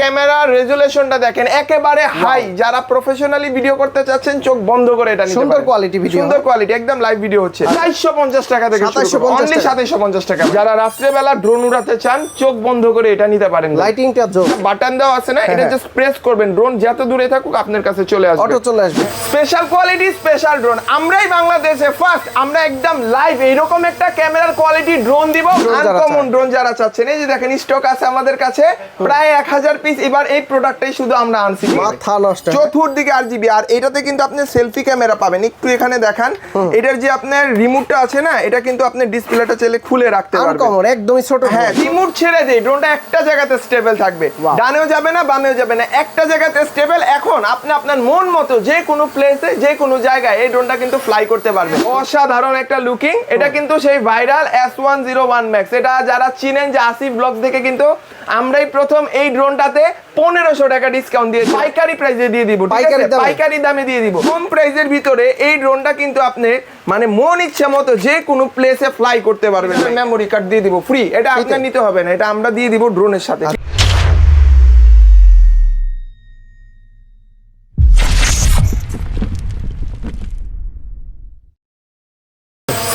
Camera রেজুলেশনটা দেখেন একেবারে high. যারা প্রফেশনালি ভিডিও করতে চাচ্ছেন চোখ বন্ধ করে এটা নিতে পারেন। সুন্দর কোয়ালিটি ভিডিও, সুন্দর কোয়ালিটি, একদম লাইভ ভিডিও হচ্ছে। 2750 টাকা থেকে শুরু, অনলি 2750 টাকা। যারা রাত্রে বেলা ড্রোন উড়াতে চান চোখ বন্ধ করে এটা নিতে পারেন। লাইটিংটা জোস, বাটন দেওয়া আছে না, এটা জাস্ট প্রেস করবেন, ড্রোন যত দূরে থাকুক আপনার কাছে চলে আসবে, অটো চলে আসবে। Special quality special drone. আমরাই বাংলাদেশে ফার্স্ট, আমরা একদম লাইভ এইরকম একটা ক্যামেরার কোয়ালিটি ড্রোন দিব। আনকমন ড্রোন যারা চাচ্ছেন, এই যে দেখেন স্টক আছে আমাদের কাছে প্রায় 1000 পিস। এবার এই প্রোডাক্টটাই শুধু আমরা আনছি, মাথা নষ্ট। চতুর্দিকে আরজিবি। আর এটাতে কিন্তু আপনি সেলফি ক্যামেরা পাবেন। একটু এখানে দেখান, এটার যে আপনার রিমোটটা আছে না, এটা কিন্তু আপনি ডিসপ্লেটা চাইলে খুলে রাখতে পারবেন। আনকমন, একদমই ছোট। হ্যাঁ, রিমোট ছেড়ে দেই, ড্রোনটা একটা জায়গাতে স্টেবল থাকবে, ডানেও যাবে না বামেও যাবে না, একটা জায়গাতে স্টেবল। এখন আপনি আপনার মন মতো যে কোনো প্লেসে যে কোনো জায়গায় এই ড্রোনটা কিন্তু ফ্লাই করতে পারবেন। অসাধারণ একটা লুকিং। এটা কিন্তু সেই ভাইরাল S101 Max। এটা যারা চিনেন যে আসিফ ব্লগস দেখে কিন্তু আমরাই প্রথম এই ড্রোনটাতে 1500 টাকা ডিসকাউন্ট দিয়েছি, পাইকারি প্রাইসে দিয়ে দিব, পাইকারি দামে দিয়ে দিব। কম প্রাইসের ভিতরে এই ড্রোনটা কিন্তু আপনি মানে মন ইচ্ছা মতো যে কোনো প্লেসে ফ্লাই করতে পারবেন। মেমোরি কার্ড দিয়ে দিব ফ্রি, এটা আপনার নিতে হবে না, এটা আমরা দিয়ে দিব ড্রোনের সাথে।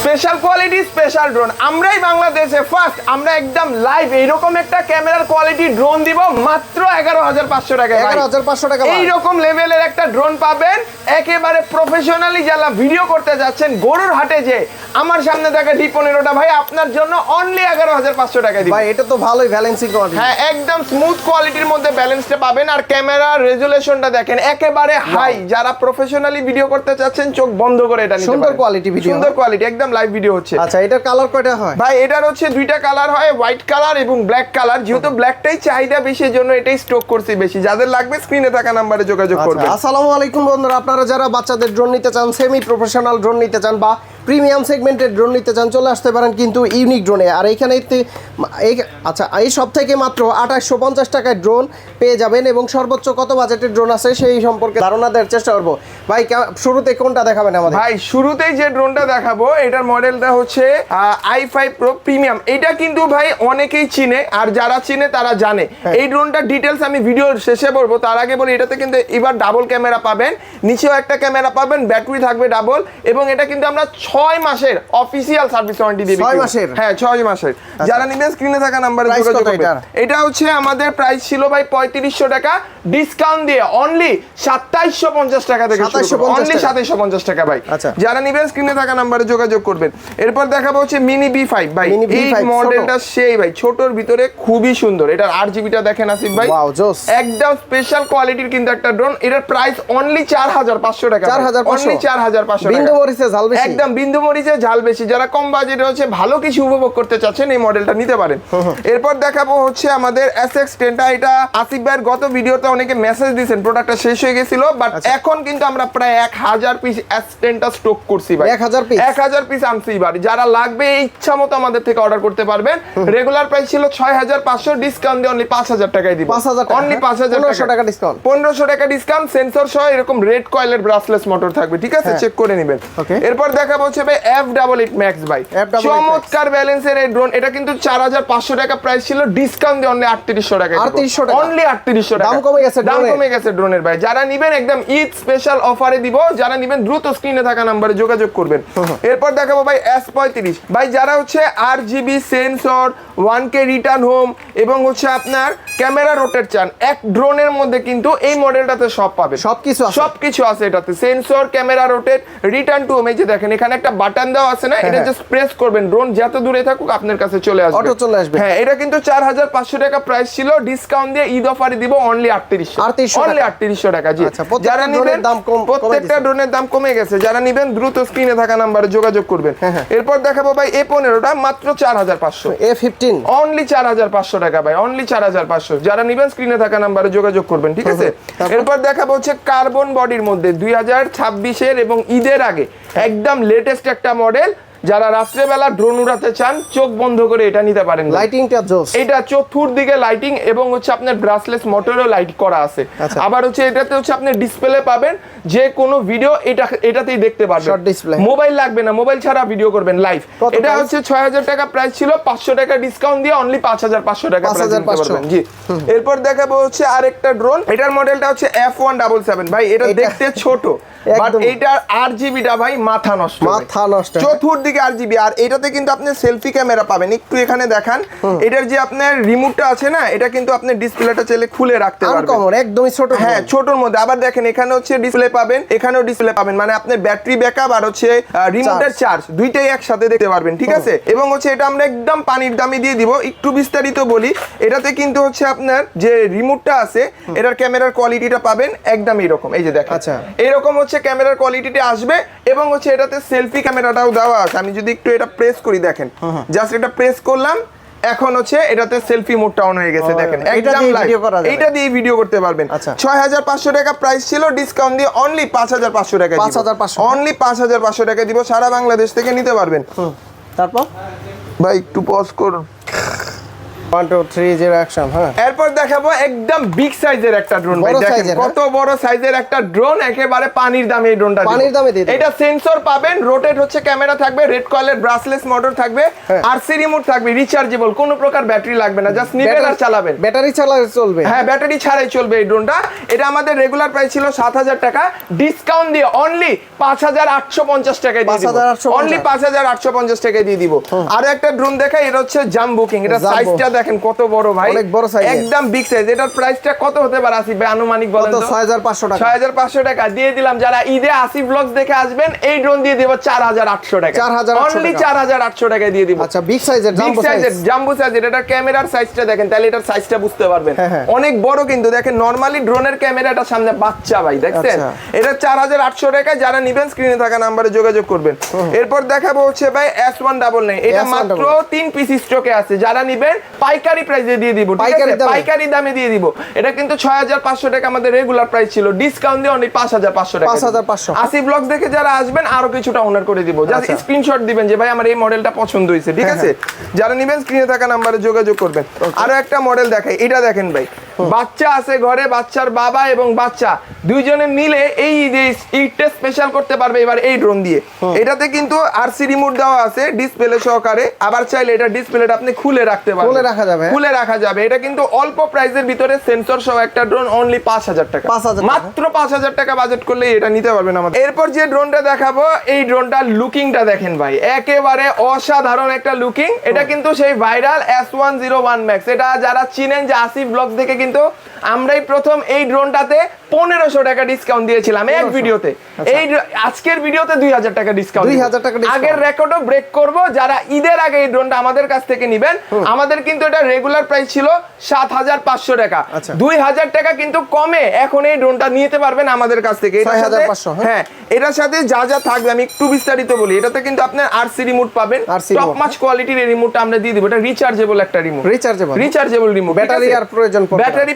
Special quality special drone. আমরাই বাংলাদেশে ফার্স্ট, আমরা একদম লাইভ এইরকম একটা ক্যামেরার কোয়ালিটি ড্রোন দিব মাত্র 11500 টাকা। 11500 টাকা এইরকম লেভেলের একটা ড্রোন পাবেন একেবারে প্রফেশনালি। যারা ভিডিও করতে যাচ্ছেন গরুর হাটে, যে আমার সামনে দেখা D15টা ভাই আপনার জন্য অনলি 11500 টাকা দিব ভাই। এটা তো ভালোই ব্যালেন্সিং কোয়ালিটি। হ্যাঁ, একদম স্মুথ কোয়ালিটির মধ্যে ব্যালেন্সটা পাবেন। আর ক্যামেরা রেজুলেশনটা দেখেন একেবারে হাই। যারা প্রফেশনালি ভিডিও করতে চাচ্ছেন চোখ বন্ধ করে এটা নিতে পারেন। সুন্দর কোয়ালিটি ভিডিও, সুন্দর কোয়ালিটি, একদম লাইভ ভিডিও হচ্ছে। আচ্ছা, এটার কালার কয়টা হয় ভাই? এটার হচ্ছে দুইটা কালার হয়, হোয়াইট কালার এবং ব্ল্যাক কালার। যেহেতু ব্ল্যাকটাই চাহিদা বেশি, জন্য এটাই স্টক করছি বেশি। যাদের লাগবে স্ক্রিনে থাকা নম্বরে যোগাযোগ করবেন। আসসালামু আলাইকুম বন্ধুরা, আপনারা যারা বাচ্চাদের ড্রোন নিতে চান, সেমি প্রফেশনাল ড্রোন নিতে চান বা প্রিমিয়াম সেগমেন্টের ড্রোন নিতে চান, চলে আসতে পারেন কিন্তু ইউনিক ড্রোনে। আর এইখানে আচ্ছা, এই সব থেকে মাত্র 2850 টাকায় ড্রোন পেয়ে যাবেন। এবং সর্বোচ্চ কত বাজেটের ড্রোন আছে সেই সম্পর্কে ধারণা দেওয়ার চেষ্টা করবো। ভাই, শুরুতে কোনটা দেখাবেন আমাদের? ভাই, শুরুতেই যে ড্রোনটা দেখাবো এটার মডেলটা হচ্ছে i5 Pro প্রিমিয়াম। এটা কিন্তু ভাই অনেকেই চিনে, আর যারা চিনে তারা জানে। এই ড্রোনটার ডিটেলস আমি ভিডিওর শেষে বলবো, তার আগে বলি এটাতে কিন্তু এবার ডাবল ক্যামেরা পাবেন, নিচেও একটা ক্যামেরা পাবেন, ব্যাটারি থাকবে ডাবল। এবং এটা কিন্তু আমরা 6 মাসের অফিসিয়াল সার্ভিস ওয়ারেন্টি দিই। 6 মাসের? হ্যাঁ, 6 মাসের। যারা নিবেন স্ক্রিনে থাকা নম্বরে যোগাযোগ করবেন। এটা হচ্ছে আমাদের প্রাইস ছিল ভাই 3500 টাকা, ডিসকাউন্ট দিয়ে অনলি 2750 টাকা থেকে অনলি 2750 টাকা ভাই। যারা নিবেন স্ক্রিনে থাকা নম্বরে যোগাযোগ করবেন। এরপর দেখাবো হচ্ছে মিনি B5 ভাই। এই মডেলটা সেই ভাই ছোটর ভিতরে খুবই সুন্দর। এটার RGBটা দেখেন আসিফ ভাই, একদম স্পেশাল কোয়ালিটির কিন্তু একটা ড্রোন। এটার প্রাইস অনলি 4500 টাকা, অনলি 4500 টাকা। বিন্দু মরিচে ঝাল বেশি, একদম বিন্দু মরিচে ঝাল বেশি। যারা কম বাজেটে হচ্ছে ভালো কিছু উপভোগ করতে চাচ্ছেন এই মডেলটা নিতে পারেন। এরপর দেখাবো হচ্ছে আমাদের SX10টা। এটা আসিফ ভাইয়ের গত ভিডিওতে অনেকে মেসেজ দিয়েছেন প্রোডাক্টটা শেষ হয়ে গেছিল, বাট এখন কিন্তু আমরা প্রায় 1000 পিস S10টা স্টক করছি ভাই। 1000 পিস আনছি এবার। যারা লাগবে ইচ্ছা মতো আমাদের থেকে অর্ডার করতে পারবেন। রেগুলার প্রাইস ছিল 6500, ডিসকাউন্ট দিয়ে অনলি 5000 টাকায় দিব। অনলি 5000 টাকা ডিসকাউন্ট, 1500 টাকা ডিসকাউন্ট, সেন্সর সহ এরকম রেড কয়েলের ব্রাসলেস মোটর থাকবে, ঠিক আছে? চেক করে নেবেন। এরপর দেখাবো হচ্ছে ভাই F88 Max ভাই। চমৎকার ব্যালেন্সের এই ড্রোন। এটা কিন্তু 4500 টাকা প্রাইস ছিল, ডিসকাউন্ট দিয়ে অনলি 3800 টাকা, অনলি 3800 টাকা। দাম কমে গেছে ড্রোনের ভাই। যারা নিবেন একদম ঈদ স্পেশাল অফারে দিব। যারা নিবেন দ্রুত স্ক্রিনে থাকা নম্বরে যোগাযোগ করবেন। এরপর দেখাবো ভাই S35 ভাই। যারা হচ্ছে RGB sensor, 1K return home এবং হচ্ছে আপনার ক্যামেরা রোটেট চান, এক ড্রোনের মধ্যে কিন্তু এই মডেলটাতে সব পাবে, সবকিছু আছে এটাতে। Sensor, camera rotate, return to home. এই যে দেখেন এখানে একটা বাটন দেওয়া আছে না, এটা জাস্ট প্রেস করবেন, ড্রোন যত দূরে থাকুক আপনার কাছে চলে আসবে, অটো চলে আসবে। হ্যাঁ, এটা কিন্তু 4500 টাকা প্রাইস ছিল, ডিসকাউন্ট দিয়ে ঈদ অফারে দিব অনলি 3800, অনলি 3800 টাকা। জি, যারা নিবেন প্রত্যেকটা ড্রোনের দাম কমে গেছে। যারা নিবেন দ্রুত স্ক্রিনে থাকা নম্বরে যোগাযোগ করবেন। এরপর দেখাবো ভাই A15টা মাত্র 4500, A15 অনলি 4500 টাকা ভাই, অনলি 4500। যারা নিবেন স্ক্রিনে থাকা নম্বরে যোগাযোগ করবেন, ঠিক আছে? এরপর দেখাবো হচ্ছে কার্বন বডির মধ্যে 2026 এর এবং ঈদের আগে একদম লেটেস্ট একটা মডেল, যারা রাত্রেবেলা ড্রোন উড়াতে চান চোখ বন্ধ করে এটা নিতে পারেন। লাইটিংটা জোস। এটা চতুর্দিকে লাইটিং এবং হচ্ছে আপনার ব্রাসলেস মোটরেও লাইট করা আছে। আবার হচ্ছে এটাতে হচ্ছে আপনি ডিসপ্লে পাবেন, যে কোনো ভিডিও এটাতেই দেখতে পারবেন। শর্ট ডিসপ্লে, মোবাইল লাগবে না, মোবাইল ছাড়া ভিডিও করবেন লাইভ। এটা হচ্ছে 6000 টাকা প্রাইস ছিল, 500 টাকা ডিসকাউন্ট দিয়ে অনলি 5500 টাকা প্রাইস দিতে পারবেন। জি, এরপর দেখাবো হচ্ছে আরেকটা ড্রোন। এটার মডেলটা হচ্ছে F177 ভাই। এটা দেখতে ছোট, বাট এইটার আরজিবিটা ভাই মাথা নষ্ট, মাথা নষ্ট, চতুর্দিকে আরজিবি। আর এটাতে কিন্তু আপনি সেলফি ক্যামেরা পাবেন। একটু এখানে দেখান, এটার যে আপনার রিমোটটা আছে না, এটা কিন্তু আপনি ডিসপ্লেটা চাইলে খুলে রাখতে পারবেন, একদমই ছোট। হ্যাঁ, ছোটর মধ্যে। আবার দেখেন এখানে হচ্ছে ডিসপ্লে পাবেন, এখানেও ডিসপ্লে পাবেন, মানে আপনার ব্যাটারি ব্যাকআপ আর হচ্ছে রিমোটের চার্জ দুইটাই একসাথে দেখতে পারবেন। ঠিক আছে, এবং হচ্ছে এটা আমরা একদম পানির দামে দিয়ে দিব। একটু বিস্তারিত বলি, এটাতে কিন্তু হচ্ছে আপনার যে রিমোটটা আছে, এটার ক্যামেরার কোয়ালিটিটা পাবেন একদম এরকম। এই যে দেখেন, এরকম হচ্ছে ক্যামেরার কোয়ালিটিটা আসবে, এবং হচ্ছে এটাতে সেলফি ক্যামেরাটাও দেওয়া আছে। আমি যদি একটু এটা প্রেস করি, দেখেন জাস্ট এটা প্রেস করলাম, এখন হচ্ছে এটাতে সেলফি মোডটা অন হয়ে গেছে। দেখেন একদম লাইভ, এটা দিয়ে ভিডিও করতে পারবেন। 6500 টাকা প্রাইস ছিল, ডিসকাউন্ট দিয়ে অনলি 5500 টাকা, 5500, অনলি 5500 টাকা দিব। সারা বাংলাদেশ থেকে নিতে পারবেন। তারপর ভাই একটু পজ করুন। 1 2 3 0 অ্যাকশন। হ্যাঁ, এরপর দেখাবো একদম বিগ সাইজের একটা ড্রোন ভাই। দেখেন কত বড় সাইজের একটা ড্রোন, একেবারে পানির দামে এই ড্রোনটা, পানির দামে দিয়ে এটা সেন্সর পাবেন, রোটেট হচ্ছে ক্যামেরা থাকবে, রেড কয়েলের ব্রাসলেস মোটর থাকবে, আরসি রিমোট থাকবে, রিচার্জেবল, কোনো প্রকার ব্যাটারি লাগবে না, জাস্ট নিবেন আর চালাবেন। ব্যাটারি ছাড়াই চলবে। হ্যাঁ, ব্যাটারি ছাড়াই চলবে এই ড্রোনটা। এটা আমাদের রেগুলার প্রাইস ছিল 7000 টাকা, ডিসকাউন্ট দিয়ে অনলি 5850 টাকায় দিয়ে দিব, অনলি 5850 টাকায় দিয়ে দিব। আর একটা ড্রোন দেখাই, এটা হচ্ছে জাম্বো কিং। এটা সাইজটা দেখেন কত বড় ভাই, অনেক বড় সাইজ, একদম বিগ সাইজ। এটার প্রাইসটা কত হতে পারে আসিফ ভাই, আনুমানিক বলেন তো? 6500 টাকা। 6500 টাকা দিয়ে দিলাম। যারা ঈদে আসিফ ব্লগস দেখে আসবেন, এই ড্রোন দিয়ে দেব 4800 টাকা, অনলি 4800 টাকায় দিয়ে দিব। আচ্ছা, বিগ সাইজের জাম্বো সাইজের। এটা ক্যামেরার সাইজটা দেখেন, তাহলে এটার সাইজটা বুঝতে পারবেন, অনেক বড় কিন্তু। দেখেন নরমালি ড্রোনের ক্যামেরাটা সামনে বাচ্চা ভাই, দেখছেন? এটা 4800 টাকা। যারা নেবেন স্ক্রিনে থাকা নম্বরে যোগাযোগ করবেন। এরপর দেখাবো হচ্ছে ভাই S199। এটা মাত্র 3 পিস স্টকে আছে। যারা নেবেন পাইকারি প্রাইসে দিয়ে দিব, পাইকারি দামে দিয়ে দিব। এটা কিন্তু 6500 টাকা আমাদের রেগুলার প্রাইস ছিল, ডিসকাউন্ট দিয়ে অনলি 5500 টাকা, 5500। আসিফ ব্লগস দেখে যারা আসবেন আরো কিছুটা অনার করে দিব। জাস্ট স্ক্রিনশট দিবেন যে ভাই আমার এই মডেলটা পছন্দ হয়েছে। ঠিক আছে, যারা নেবেন স্ক্রিনে থাকা নম্বরে যোগাযোগ করবেন। আরো একটা মডেল দেখাই, এটা দেখেন ভাই, বাচ্চা আছে ঘরে, বাচ্চার বাবা এবং বাচ্চা দুইজনে মিলে এই ঈদটা স্পেশাল করতে পারবে এবার এই ড্রোন দিয়ে। এটাতে কিন্তু আরসি রিমোট দেওয়া আছে ডিসপ্লে সহকারে। আবার চাইলে এটা ডিসপ্লেটা আপনি খুলে রাখতে পারবেন, খুলে রাখা যাবে। এটা কিন্তু অল্প প্রাইসের ভিতরে সেন্সর সহ একটা ড্রোন, অনলি 5000 টাকা, মাত্র 5000 টাকা বাজেট করলে এটা নিতে পারবেন আমাদের। এরপর যে ড্রোনটা দেখাবো, এই ড্রোনটার লুকিংটা দেখেন ভাই, একেবারে অসাধারণ একটা লুকিং। এটা কিন্তু সেই ভাইরাল S101 Max। এটা যারা চিনেন যে আসিফ ব্লগস দেখে কিন্তু আমরাই প্রথম এই ড্রোনটাতে 1500 টাকা ডিসকাউন্ট দিয়েছিলাম এক ভিডিওতে। এই আজকের ভিডিওতে 2000 টাকা ডিসকাউন্ট, 2000 টাকা আগের রেকর্ডও ব্রেক করব। যারা ঈদের আগে এই ড্রোনটা আমাদের কাছ থেকে নেবেন, আমাদের কিন্তু এটা রেগুলার প্রাইস ছিল 7500 টাকা, 2000 টাকা কিন্তু কমে এখন এই ড্রোনটা নিতে পারবেন আমাদের কাছ থেকে। হ্যাঁ, এটার সাথে যা যা থাকবে আমি একটু বিস্তারিত বলি। এটাতে কিন্তু আপনার আরসি রিমোট পাবেন, টপ মাচ কোয়ালিটির এই রিমোটটা আমরা দিয়ে দিব। এটা রিচার্জেবল একটা রিমোট, রিচার্জেবল রিমোট, ব্যাটারি আর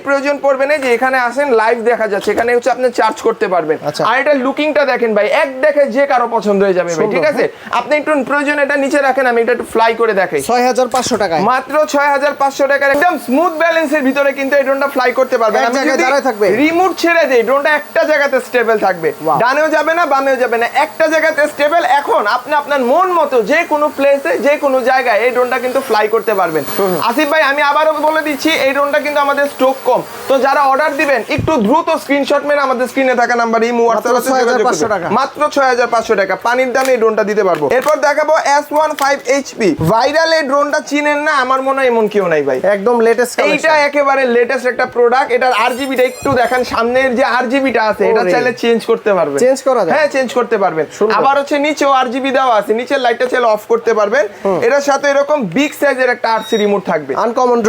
প্রয়োজন পড়বে না। যে এখানে আসেন লাইভ দেখা যাচ্ছে, এখানে হচ্ছে আপনি চার্জ করতে পারবেন। আর এটা লুকিংটা দেখেন ভাই, এক দেখে যে কারো পছন্দ হয়ে যাবে ভাই। ঠিক আছে, আপনি একটু প্রয়োজন এটা নিচে রাখেন, আমি এটা একটু ফ্লাই করে দেখাই। 6500 টাকা, মাত্র 6500 টাকার একদম স্মুথ ব্যালেন্সের ভিতরে কিন্তু এই ড্রোনটা ফ্লাই করতে পারবেন। আমি যদি রিমোট ছেড়ে দেই, ড্রোনটা একটা জায়গাতে স্টেবল থাকবে, ডানেও যাবে না বামেও যাবে না, একটা জায়গাতে স্টেবল। এখন আপনি আপনার মন মতো যে কোনো প্লেসে যে কোনো জায়গায় এই ড্রোনটা কিন্তু ফ্লাই করতে পারবেন। আসিফ ভাই আমি আবারও বলে দিচ্ছি, এই ড্রোনটা কিন্তু আমাদের স্টক কম, তো যারা অর্ডার দিবেন একটু দ্রুত স্ক্রিনশট মেরে আমাদের স্ক্রিনে থাকা নাম্বার এই হোয়াটসঅ্যাপে যোগাযোগ করবেন। মাত্র 6500 টাকা পানির দামে এই ড্রোনটা দিতে পারবো। এরপর দেখাবো S15 HP ভাইরাল। এই ড্রোনটা চিনেন না আমার মনে হয় এমন কেউ নাই ভাই, একদম লেটেস্ট। এইটা একেবারে লেটেস্ট একটা প্রোডাক্ট। এটার আরজিবিটা একটু দেখেন, সামনের যে আরজিবিটা আছে এটা চাইলে চেঞ্জ করতে পারবেন, চেঞ্জ করা যায়। হ্যাঁ, চেঞ্জ করতে পারবেন। আবার হচ্ছে নিচেও আরজিবি দেওয়া আছে, নিচের লাইটটা চাইলে অফ করতে পারবেন। এটার সাথে এরকম বিগ সাইজের একটা আরসি রিমোট থাকবে। আনকমন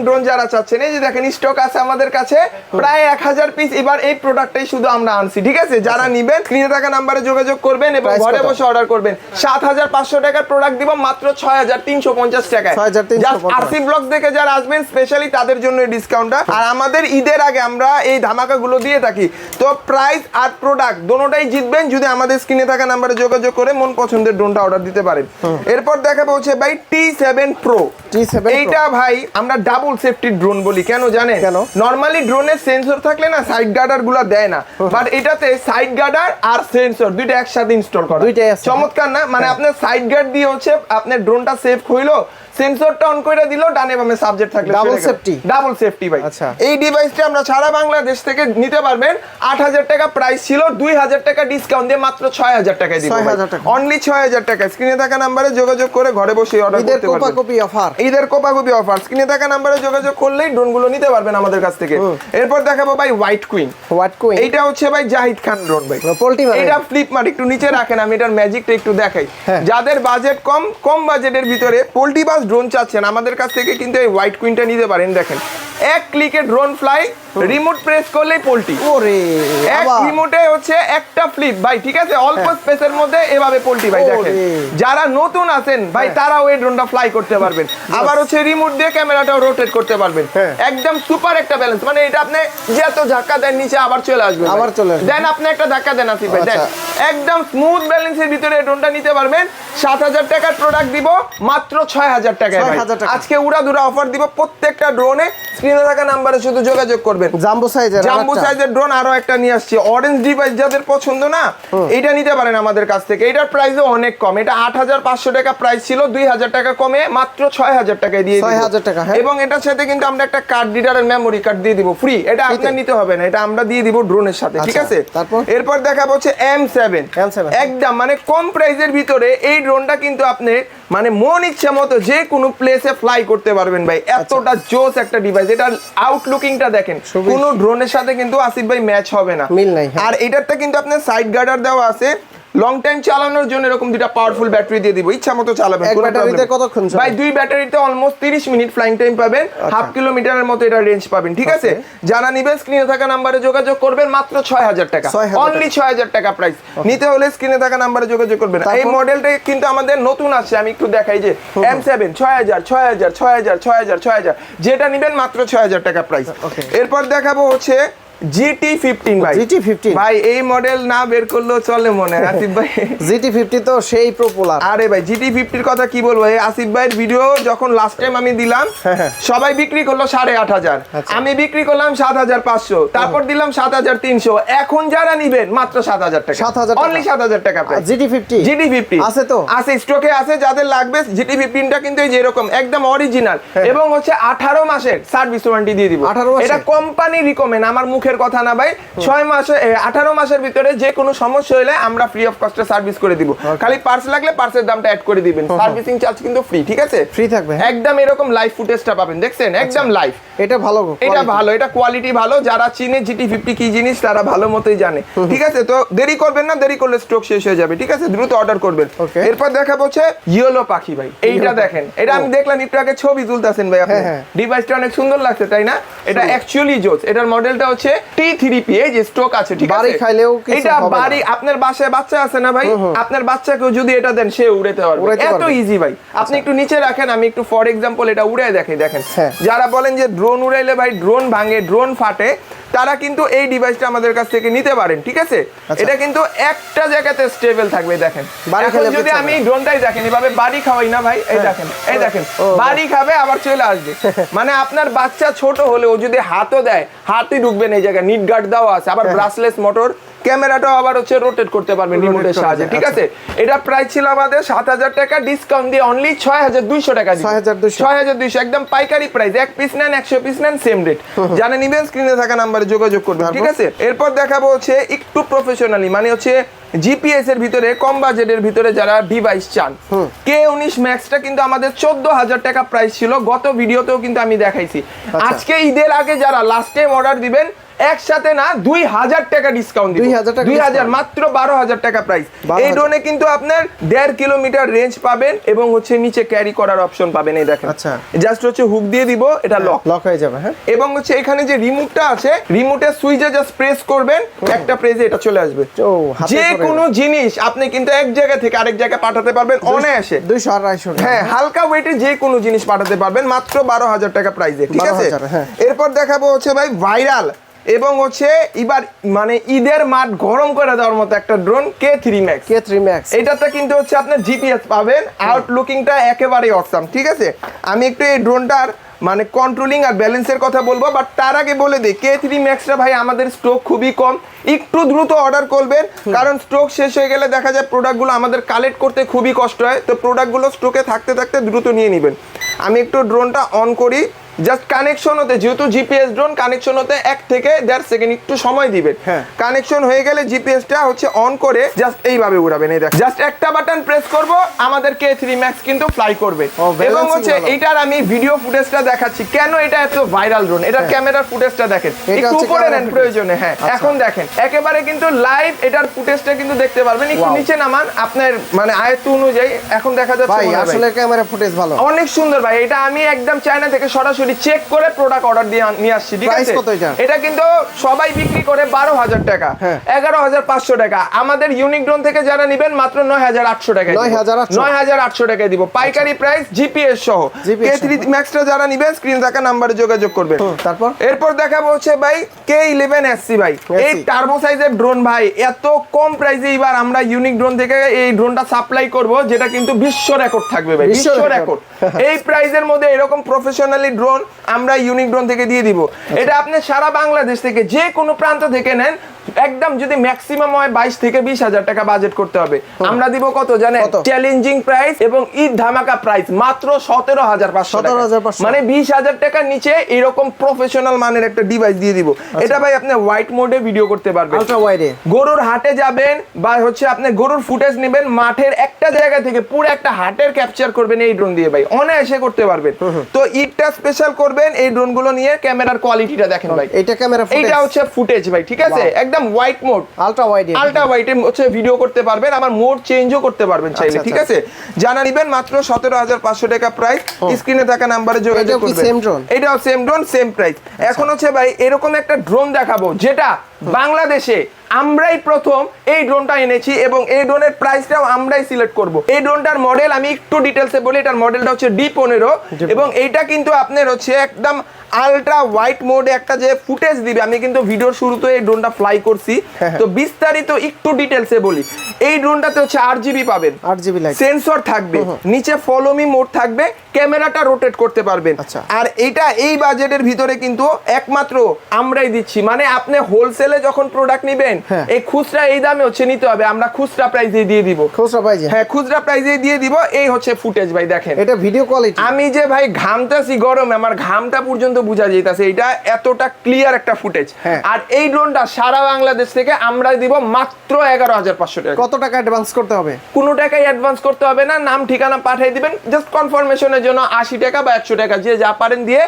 ড্রোন যারা চাচ্ছেন, এই যে দেখেন স্টক আছে আমাদের কাছে প্রায় 1000 পিস। এবার এই প্রোডাক্টটাই শুধু আমরা আনছি, ঠিক আছে? যারা নিবেন স্ক্রিনে থাকা নাম্বারে যোগাযোগ করবেন এবং Price ঘরে কত? বসে অর্ডার করবেন। 7500 টাকার প্রোডাক্ট দিব মাত্র 6350 টাকায়। 6350 আরসি ব্লগস দেখে যারা আসবেন স্পেশালি তাদের জন্য এই ডিসকাউন্টটা। আর আমাদের ঈদের আগে আমরা এই ধামাকাগুলো দিয়ে থাকি। তো প্রাইস আর প্রোডাক্ট দোনোটাই জিতবেন যদি আমাদের স্ক্রিনে থাকা নাম্বারে যোগাযোগ করে মন পছন্দের ড্রোনটা অর্ডার দিতে পারেন। এরপর দেখাবো হচ্ছে ভাই T7 Pro। T7 Pro। এইটা ভাই আমরা ডাবল সেফটি ড্রোন বলি, কেন জানেন? কেন? নরমালি ড্রোনের সেন্সর থাকলে না সাইড গার্ডার গুলো দেয় না, বাট এটাতে সাইড গার্ডার আর সেন্সর দুইটা একসাথে ইনস্টল করা। দুইটাই আছে। চমৎকার না? মানে আপনার সাইড গার্ড দিয়ে হচ্ছে আপনার ড্রোনটা সেফ হইলো, সেন্সরটা অন করে দিল, ডানে বামে সাবজেক্ট থাকলে Double safety। ডাবল সেফটি ভাই। আচ্ছা। এই ডিভাইসটা আমরা সারা বাংলাদেশ থেকে নিতে পারবেন। 8000 টাকা প্রাইস ছিল, 2000 টাকা ডিসকাউন্ট দিয়ে মাত্র 6000 টাকায় দিব। 6000 টাকা। অনলি 6000 টাকা। স্ক্রিনে থাকা নাম্বারে যোগাযোগ করে ঘরে বসে অর্ডার ঈদের করতে পারবেন। কোপাকুপি অফার। ঈদের কোপাকুপি অফার। স্ক্রিনে থাকা নাম্বারে যোগাযোগ করলেই ড্রোনগুলো নিতে পারবেন আমাদের কাছ থেকে। এরপর দেখাবো ভাই হোয়াইট কুইন। What queen. এইটা হচ্ছে ভাই জাহিদ খান ড্রোন ভাই। পোল্ট্রি মানে। এটা ফ্লিপ মার একটু নিচে রাখেন, আমি এটার ম্যাজিকটা একটু দেখাই। হ্যাঁ। যাদের বাজেট কম বাজেটের ভিতরে পোল্ট্রি বাস ড্রোন চাচ্ছেন আমাদের কাছ থেকে কিন্তু এই হোয়াইট কুইনটা নিতে পারেন। দেখেন এক ক্লিকে ড্রোন ফ্লাই, রিমোট প্রেস করলেই পোল্ট্রি। ওরে এক আবার। রিমোটে হচ্ছে একটা ফ্লিপ ভাই, ঠিক আছে? অল্প স্পেসের মধ্যে এভাবে পোল্ট্রি ভাই দেখেন। ওরে। যারা নতুন আছেন ভাই তারাও এই ড্রোনটা ফ্লাই করতে পারবেন। আবার হচ্ছে রিমোট দিয়ে ক্যামেরাটাও রোটেট করতে পারবেন। হ্যাঁ। একদম সুপার একটা ব্যালেন্স, মানে এটা আপনি যত ধাক্কা দেন নিচে আবার চলে আসবে ভাই। আবার চলে আসবে। দেন আপনি একটা ধাক্কা দেন আসিফ ভাই, দেন আচ্ছা। একদম স্মুথ ব্যালেন্সের ভিতরে এই ড্রোনটা নিতে পারবেন। 7000 টাকার প্রোডাক্ট দিব মাত্র 6000 টাকায় ভাই। 6000 টাকা। আজকে উড়াধুরা অফার দিব প্রত্যেকটা ড্রোনে। স্ক্রিনে থাকা নাম্বারে শুধু যোগাযোগ করবেন। জাম্বো সাইজের। জাম্বো সাইজের ড্রোন আরো একটা নিয়ে আসছি। অরেঞ্জ ডিভাইস যাদের পছন্দ না, এটা নিতে পারেন আমাদের কাছ থেকে। এটার প্রাইসও অনেক কম। এটা 8500 টাকা প্রাইস ছিল, 2000 টাকা কমে মাত্র 6000 টাকায় দিয়ে দিব। 6000 টাকা, হ্যাঁ। এবং এটার সাথে কিন্তু আমরা একটা কার্ড রিডারের মেমোরি কার্ড দিয়ে দিব ফ্রি। এটা আপনার নিতে হবে না, এটা আমরা দিয়ে দিব ড্রোনের সাথে, ঠিক আচ্ছা, আছে? তারপর? এরপর দেখাবো হচ্ছে M7। একদম মানে কম প্রাইসের ভিতরে এই ড্রোনটা কিন্তু আপনি মানে মন ইচ্ছা মতো যে কোনো প্লেসে ফ্লাই করতে পারবেন ভাই। এতটা জোস একটা ডিভাইস। এটার আউটলুকিংটা দেখেন, খুবই- কোনো ড্রোনের সাথে কিন্তু আসিফ ভাই ম্যাচ হবে না, মিল নাই, হ্যাঁ। আর এটারটা কিন্তু আপনার সাইড গার্ডার দেওয়া আছে। লং টাইম চালানোর জন্য এরকম দুটো পাওয়ারফুল ব্যাটারি দিয়ে দিব, ইচ্ছা মতো চালাবেন। এক কোনো ব্যাটারিতে problem নেই। কতক্ষণ চলে? ভাই দুই ব্যাটারিতে অলমোস্ট 30 মিনিট ফ্লাইং টাইম পাবেন, হাফ কিলোমিটারের মতো এটা রেঞ্জ পাবেন, ঠিক আছে? যারা নিবেন স্ক্রিনে থাকা নাম্বারে যোগাযোগ করবেন মাত্র 6000 টাকা। 6000 অনলি 6000 টাকা প্রাইস। নিতে হলে স্ক্রিনে থাকা নাম্বারে যোগাযোগ করবেন। এই তারপর? মডেলটা কিন্তু আমাদের নতুন আসছে, আমি একটু দেখাই যে M7 6000 6000 6000 6000 6000, যেটা নিবেন মাত্র 6000 টাকা প্রাইস। Okay. এরপর দেখাবো হচ্ছে GT15 ভাই। GT15 ভাই এই মডেল না বের করলেও চলে মনে হয় আসিফ ভাই। GT50 তো সেই পপুলার। আরে ভাই GT50 কথা কি বলবো, এই আসিফ ভাইয়ের ভিডিও যখন লাস্ট টাইম আমি দিলাম সবাই বিক্রি করলো 8500, আচ্ছা। আমি বিক্রি করলাম 7500, তারপর দিলাম 7300, এখন যারা নিবেন মাত্র 7000 টাকা। 7000 টাকা। অনলি 7000 টাকা প্রাইস। GT50 GT50 আছে তো? আছে, স্টকে আছে। যাদের লাগবে GT15টা কিন্তু এই যে এরকম একদম অরিজিনাল এবং হচ্ছে 18 মাসের সার্ভিস ওয়ারেন্টি দিয়ে দিব। 18 মাসের? এটা কোম্পানি রিকমেন্ড, আমার মুখের কথা না ভাই। 6 মাসে 18 মাসের ভিতরে যে কোনো সমস্যা হলে আমরা ফ্রি অফ কস্টে সার্ভিস করে দিব। খালি পার্স লাগলে পার্সের দামটা অ্যাড করে দিবেন, সার্ভিসিং চার্জ কিন্তু ফ্রি, ঠিক আছে? ফ্রি থাকবে। একদম এরকম লাইভ ফুটেজটা পাবেন, দেখছেন? একদম লাইভ। এটা ভালো। এটা ভালো, এটা কোয়ালিটি ভালো। যারা চিনে GT50 কি জিনিস তারা ভালো মতোই জানে, ঠিক আছে? তো দেরি করবেন না, দেরি করলে স্টক শেষ হয়ে যাবে, ঠিক আছে? দ্রুত অর্ডার করবেন। Okay. এরপর দেখাবো হচ্ছে ইয়েলো পাখি ভাই। এইটা দেখেন, এটা আমি দেখলাম একটু আগে ছবি তুলতেছেন ভাই আপনি। হ্যাঁ। ডিভাইসটা অনেক সুন্দর লাগছে তাই না? এটা অ্যাকচুয়ালি জোস। এটার মডেলটা হচ্ছে T3P, এই যে স্টক আছে, ঠিক আছে? বাড়ি খাইলেও কিছু এটা হবে না। বাড়ি, আপনার বাসায় বাচ্চা আছে না ভাই, আপনার বাচ্চাকেও যদি এটা দেন সে উড়াতে পারবে, উড়াতে এত পারবে। ইজি ভাই। আপনি একটু নিচে রাখেন, আমি একটু ফর এক্সাম্পল এটা উড়ায় দেখাই, দেখেন। হ্যাঁ। যারা বলেন যে ড্রোন উড়াইলে ভাই ড্রোন ভাঙে, ড্রোন ফাটে, তারা কিন্তু এই ডিভাইসটা আমাদের কাছ থেকে নিতে পারেন, ঠিক আছে? এটা কিন্তু একটা জায়গাতে স্টেবল থাকবে, দেখেন। বাড়ি এখন খেলে যদি বুঝতে আমি ড্রোনটাই দেখেন এভাবে বাড়ি খাওয়াই না ভাই, এই দেখেন, এই দেখেন, বাড়ি খাবে আবার চলে আসবে। মানে আপনার বাচ্চা ছোট হলে ও যদি হাতও দেয়, হাতই ঢুকবে না এই জায়গায়। নিট গার্ড দেওয়া আছে, আবার ব্রাসলেস মোটর, ক্যামেরাটাও আবার হচ্ছে রোটেট করতে পারবেন রিমোটের সাহায্যে, ঠিক আছে? এটা প্রাইস ছিল আমাদের 7000 টাকা, ডিসকাউন্ট দিয়ে অনলি 6200 টাকা দিই। 6200 6200 একদম পাইকারি প্রাইস। এক পিস নেন 100 পিস নেন সেম রেট। জানেন নিবেন স্ক্রিনে থাকা নাম্বারে যোগাযোগ করবেন, ঠিক আছে? এরপর দেখাবো হচ্ছে একটু প্রফেশনালি, মানে হচ্ছে জিপিএস এর ভিতরে কম বাজেটের ভিতরে যারা ডিভাইস চান। K19 ম্যাক্সটা কিন্তু আমাদের 14000 টাকা প্রাইস ছিল, গত ভিডিওতেও কিন্তু আমি দেখাইছি। আজকে ঈদের আগে যারা লাস্ট টাইম অর্ডার দিবেন একসাথে না 2000 টাকা ডিসকাউন্ট দিব। 2000 টাকা 2000 মাত্র 12000 টাকা প্রাইস। 12,000 এই ড্রোনে কিন্তু আপনার 1.5 কিলোমিটার রেঞ্জ পাবেন এবং হচ্ছে নিচে ক্যারি করার অপশন পাবেন। এই দেখেন, আচ্ছা, জাস্ট হচ্ছে হুক দিয়ে দিব, এটা লক হয়ে যাবে। হ্যাঁ, এবং হচ্ছে এখানে যে রিমোটটা আছে, রিমোটের সুইচে জাস্ট প্রেস করবেন, একটা প্রেসে এটা চলে আসবে। যে কোনো জিনিস আপনি কিন্তু এক জায়গা থেকে আরেক জায়গায় পাঠাতে পারবেন অনায়াসে। 200-250 টাকা। হ্যাঁ, হালকা ওয়েটে যে কোনো জিনিস পাঠাতে পারবেন মাত্র 12,000 টাকা প্রাইসে, ঠিক আছে? 12,000, হ্যাঁ। এরপর দেখাবো হচ্ছে ভাই ভাইরাল এবং হচ্ছে এবার মানে ঈদের মাঠ গরম করে দেওয়ার মতো একটা drone K3 Max। K3 Max এটাতে কিন্তু হচ্ছে আপনার জিপিএস পাবেন, আউটলুকিংটা একেবারে অসাম, ঠিক আছে? আমি একটু এই ড্রোনটার মানে কন্ট্রোলিং আর ব্যালেন্সের কথা বলবো, বাট তার আগে বলে দিই K3 Maxটা ভাই আমাদের স্টক খুবই কম, একটু দ্রুত অর্ডার করবেন, কারণ স্টক শেষ হয়ে গেলে দেখা যায় প্রোডাক্টগুলো আমাদের কালেক্ট করতে খুবই কষ্ট হয়। তো প্রোডাক্টগুলো স্টকে থাকতে থাকতে দ্রুত নিয়ে নেবেন। আমি একটু ড্রোনটা অন করি, জাস্ট কানেকশন হতে, যেহেতু জিপিএস ড্রোন, কানেকশন হতে 1 থেকে 1.5 সেকেন্ড একটু সময় দিবেন। হ্যাঁ, কানেকশন হয়ে গেলে জিপিএসটা হচ্ছে অন করে জাস্ট এইভাবে উড়াবেন। এই দেখেন, জাস্ট একটা বাটন প্রেস করব, আমাদের K3 Max কিন্তু ফ্লাই করবে। এবং হচ্ছে এটার আমি ভিডিও ফুটেজটা দেখাচ্ছি কেন এটা এত ভাইরাল ড্রোন। এটার ক্যামেরার ফুটেজটা দেখেন, একটু উপরে নেন প্রয়োজনে। হ্যাঁ, এখন দেখেন একেবারে কিন্তু লাইভ এটার ফুটেজটা কিন্তু দেখতে পারবেন। একটু নিচে নামান আপনার মানে আয়ত্ত অনুযায়ী, এখন দেখা যাচ্ছে ভাই আসলে ক্যামেরা ফুটেজ ভালো, অনেক সুন্দর ভাই। এটা আমি একদম চায়না থেকে সরাসরি চেক করে প্রোডাক্ট অর্ডার দিয়ে নিয়ে আসছি, ঠিক আছে? এটা কিন্তু সবাই বিক্রি করে 12,000 টাকা, 11,500 টাকা। আমাদের ইউনিক ড্রোন থেকে যারা নেবেন মাত্র 9,800 টাকা, 9,800 টাকায় দিব পাইকারি প্রাইস জিপিএস সহ। K3 Maxটা যারা নেবেন স্ক্রিনে থাকা নম্বরে যোগাযোগ করবেন। তারপর এরপর দেখাবো হচ্ছে ভাই K11 SC ভাই, এই টার্বো সাইজের ড্রোন ভাই, এত কম প্রাইসে এবার আমরা ইউনিক ড্রোন থেকে এই ড্রোনটা সাপ্লাই করব, যেটা কিন্তু বিশ্ব রেকর্ড থাকবে ভাই, বিশ্ব রেকর্ড। এই প্রাইসের মধ্যে এরকম প্রফেশনালি ড্রোন আমরা ইউনিক ড্রোন থেকে দিয়ে দিব। এটা আপনি সারা বাংলাদেশ থেকে যে কোনো প্রান্ত থেকে নেন, একদম যদি ম্যাক্সিমাম হয় 22 থেকে 20,000 টাকা বাজেট করতে হবে। আমরা দিব কত জানেন? চ্যালেঞ্জিং প্রাইস এবং ঈদ ধামাকা প্রাইস মাত্র 17,500 টাকা, মানে 20,000 টাকার নিচে এরকম প্রফেশনাল মানের একটা ডিভাইস দিয়ে দিব। এটা ভাই আপনি হোয়াইট মোডে ভিডিও করতে পারবেন, আলট্রা ওয়াইডে। গরুর হাটে যাবেন বা হচ্ছে আপনি গরুর ফুটেজ নেবেন, মাঠের একটা জায়গা থেকে পুরো একটা হাটের ক্যাপচার করবেন এই ড্রোন দিয়ে ভাই, অনায়াসে করতে পারবেন। তো ঈদটা স্পেশাল করবেন এই ড্রোনগুলো নিয়ে। ক্যামেরার কোয়ালিটিটা দেখেন ভাই, এটা ক্যামেরা ফুটেজ, এটা হচ্ছে ফুটেজ ভাই, ঠিক আছে? একদম হোয়াইট মোড, আলট্রা ওয়াইডে হচ্ছে ভিডিও করতে পারবেন, আবার মোড চেঞ্জও করতে পারবেন চাইলে, ঠিক আছে? জানা নিবেন মাত্র 17,500 টাকা প্রাইস। স্ক্রিনে থাকা নম্বরে যোগাযোগ করবেন। এটাও সেম ড্রোন, সেম প্রাইস। এখন হচ্ছে ভাই এরকম একটা ড্রোন দেখাবো যেটা বাংলাদেশে আমরাই প্রথম এই ড্রোনটা এনেছি এবং এই ড্রোনের প্রাইসটাও আমরাই সিলেক্ট করব। এই ড্রোনটার মডেল আমি একটু ডিটেইলসে বলি। এটার মডেলটা হচ্ছে D15 এবং এইটা কিন্তু আপনার হচ্ছে একদম আলট্রা হোয়াইট মোডে একটা যে ফুটেজ দিবে, আমি কিন্তু ভিডিওর শুরুতে এই ড্রোনটা ফ্লাই করছি, তো বিস্তারিত একটু ডিটেইলসে বলি। এই ড্রোনটাতে হচ্ছে 8GB পাবেন, 8GB লাইট, সেন্সর থাকবে, নিচে ফলো মি মোড থাকবে, ক্যামেরাটা রোটেট করতে পারবেন। আর এটা এই বাজেটের ভিতরে কিন্তু একমাত্র আমরাই দিচ্ছি। মানে আপনি হোলসেলে যখন প্রোডাক্ট নেবেন, এই খুচরা এই দামে হচ্ছে নিতে হবে, আমরা খুচরা প্রাইসে দিয়ে দিব। খুচরা প্রাইসে? হ্যাঁ, খুচরা প্রাইসে দিয়ে দিব। এই হচ্ছে ফুটেজ ভাই, দেখেন এটা ভিডিও কোয়ালিটি। আমি যে ভাই ঘামতাছি গরমে, আমার ঘামটা পর্যন্ত বোঝা যাইতাছে, এটা এতটা ক্লিয়ার একটা ফুটেজ। আর এই ড্রোনটা সারা বাংলাদেশ থেকে আমরা দিব মাত্র 11,500 টাকা। কত টাকা অ্যাডভান্স করতে হবে? কোনো টাকাই অ্যাডভান্স করতে হবে না, নাম ঠিকানা পাঠিয়ে দিবেন, জাস্ট কনফার্মেশনের জন্য 80 টাকা বা 100 টাকা যে যা পারেন দিয়ে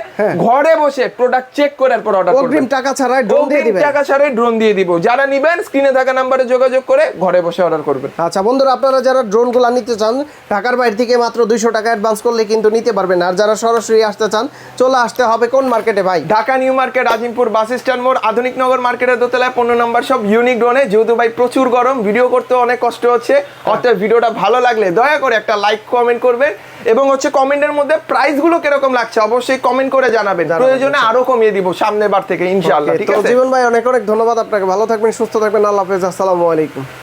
ঘরে বসে প্রোডাক্ট চেক করে এরপর অর্ডার করবেন। অগ্রিম টাকা ছাড়াই ড্রোন দিয়ে দিবেন, টাকা ছাড়াই ড্রোন দিয়ে দিব। যারা নেবেন স্ক্রিনে থাকা নম্বরে যোগাযোগ করে ঘরে বসে অর্ডার করবেন। আচ্ছা বন্ধুরা, আপনারা যারা ড্রোনগুলো নিতে চান ঢাকার বাইরে থেকে মাত্র 200 টাকা অ্যাডভান্স করলে কিন্তু নিতে পারবেন। আর যারা সরাসরি আসতে চান চলে আসতে হবে কোন মার্কেটে ভাই? Dhaka new market, Azimpur bus stand মোড়, আধুনিক নগর মার্কেটের দোতলায় 15 নম্বর সব ইউনিক ড্রোনে। যেহেতু ভাই প্রচুর গরম, ভিডিও করতে অনেক কষ্ট হচ্ছে, অতএব ভিডিওটা ভালো লাগলে দয়া করে একটা লাইক কমেন্ট করবেন এবং হচ্ছে কমেন্টের মধ্যে প্রাইসগুলো কিরকম লাগছে অবশ্যই কমেন্ট করে জানাবেন। প্রয়োজনে আরো কমিয়ে দিব সামনের বার থেকে ইনশাআল্লাহ, ঠিক আছে? জীবন ভাই অনেক অনেক ধন্যবাদ আপনাকে, ভালো থাকবেন, সুস্থ থাকবেন, আল্লাহ হাফেজ, আসসালামু আলাইকুম।